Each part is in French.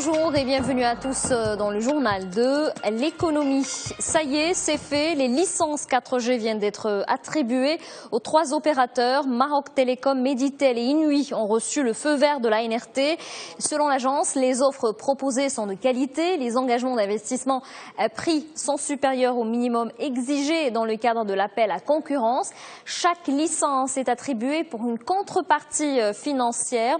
Bonjour et bienvenue à tous dans le journal de l'économie. Ça y est, c'est fait. Les licences 4G viennent d'être attribuées aux 3 opérateurs. Maroc Télécom, Meditel et Inouï ont reçu le feu vert de la NRT. Selon l'agence, les offres proposées sont de qualité. Les engagements d'investissement pris sont supérieurs au minimum exigé dans le cadre de l'appel à concurrence. Chaque licence est attribuée pour une contrepartie financière.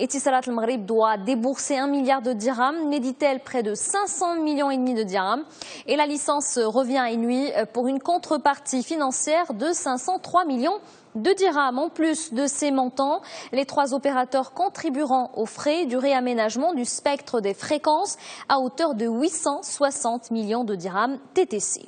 Etisalat al-Maghrib doit débourser 1 milliard de dirhams, Meditel près de 500 millions et demi de dirhams et la licence revient à Inouï pour une contrepartie financière de 503 millions de dirhams. En plus de ces montants, les 3 opérateurs contribueront aux frais du réaménagement du spectre des fréquences à hauteur de 860 millions de dirhams TTC.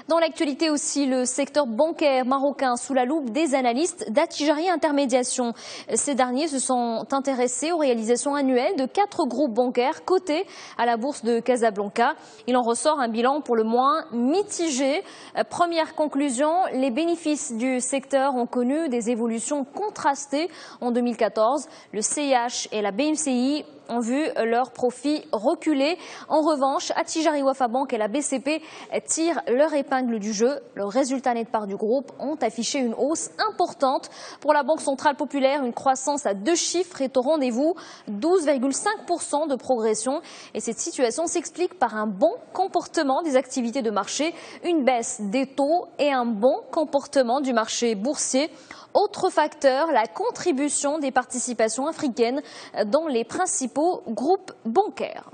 Dans l'actualité aussi, le secteur bancaire marocain sous la loupe des analystes d'Attijari Intermédiation. Ces derniers se sont intéressés aux réalisations annuelles de 4 groupes bancaires cotés à la bourse de Casablanca. Il en ressort un bilan pour le moins mitigé. Première conclusion, les bénéfices du secteur ont connu des évolutions contrastées en 2014. Le CIH et la BMCI ont vu leurs profits reculer. En revanche, Attijari Wafa Bank et la BCP tirent leur épingle du jeu. Le résultat net part du groupe ont affiché une hausse importante. Pour la Banque centrale populaire, une croissance à 2 chiffres est au rendez-vous, 12,5% de progression. Et cette situation s'explique par un bon comportement des activités de marché, une baisse des taux et un bon comportement du marché boursier. Autre facteur, la contribution des participations africaines dans les principaux groupes bancaires.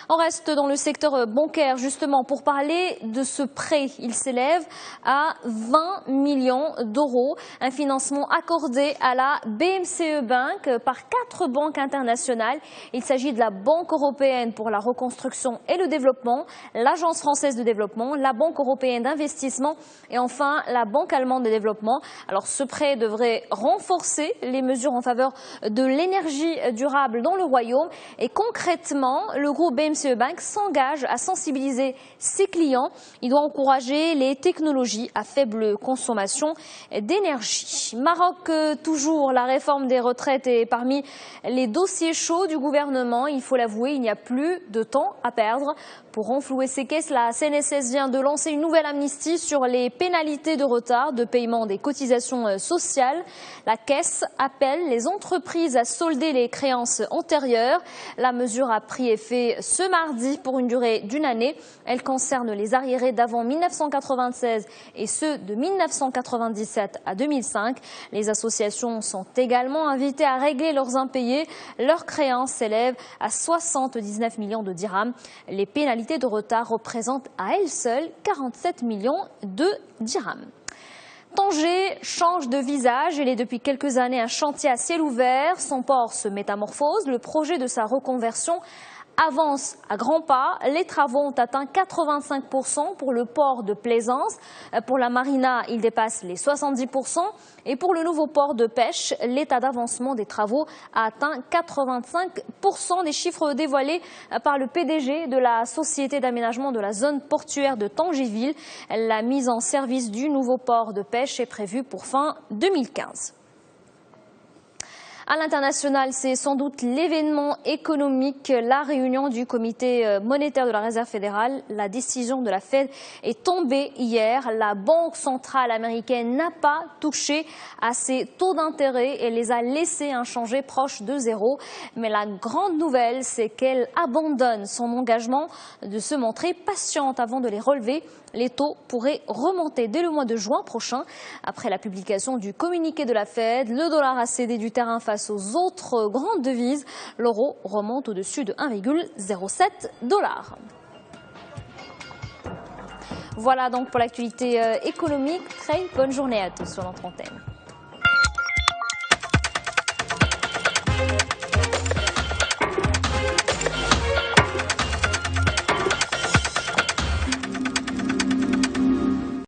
On reste dans le secteur bancaire justement pour parler de ce prêt. Il s'élève à 20 millions d'euros. Un financement accordé à la BMCE Bank par 4 banques internationales. Il s'agit de la Banque européenne pour la reconstruction et le développement, l'Agence française de développement, la Banque européenne d'investissement et enfin la Banque allemande de développement. Alors ce prêt devrait renforcer les mesures en faveur de l'énergie durable dans le royaume et concrètement le groupe BMCE Bank s'engage à sensibiliser ses clients. Il doit encourager les technologies à faible consommation d'énergie. Maroc, toujours, la réforme des retraites est parmi les dossiers chauds du gouvernement. Il faut l'avouer, il n'y a plus de temps à perdre. Pour renflouer ses caisses, la CNSS vient de lancer une nouvelle amnistie sur les pénalités de retard de paiement des cotisations sociales. La Caisse appelle les entreprises à solder les créances antérieures. La mesure a pris effet ce mardi pour une durée d'1 année. Elle concerne les arriérés d'avant 1996 et ceux de 1997 à 2005. Les associations sont également invitées à régler leurs impayés. Leurs créances s'élèvent à 79 millions de dirhams. Les pénalités de retard représentent à elles seules 47 millions de dirhams. Tanger change de visage. Il est depuis quelques années un chantier à ciel ouvert. Son port se métamorphose. Le projet de sa reconversion avance à grands pas. Les travaux ont atteint 85% pour le port de Plaisance. Pour la marina, il dépasse les 70%. Et pour le nouveau port de pêche, l'état d'avancement des travaux a atteint 85% des chiffres dévoilés par le PDG de la Société d'aménagement de la zone portuaire de Tangéville. La mise en service du nouveau port de pêche est prévue pour fin 2015. À l'international, c'est sans doute l'événement économique, la réunion du comité monétaire de la Réserve fédérale. La décision de la Fed est tombée hier. La Banque centrale américaine n'a pas touché à ses taux d'intérêt et les a laissés inchangés proches de zéro. Mais la grande nouvelle, c'est qu'elle abandonne son engagement de se montrer patiente avant de les relever. Les taux pourraient remonter dès le mois de juin prochain. Après la publication du communiqué de la Fed, le dollar a cédé du terrain face aux autres grandes devises. L'euro remonte au-dessus de 1,07 $. Voilà donc pour l'actualité économique. Très bonne journée à tous sur notre antenne.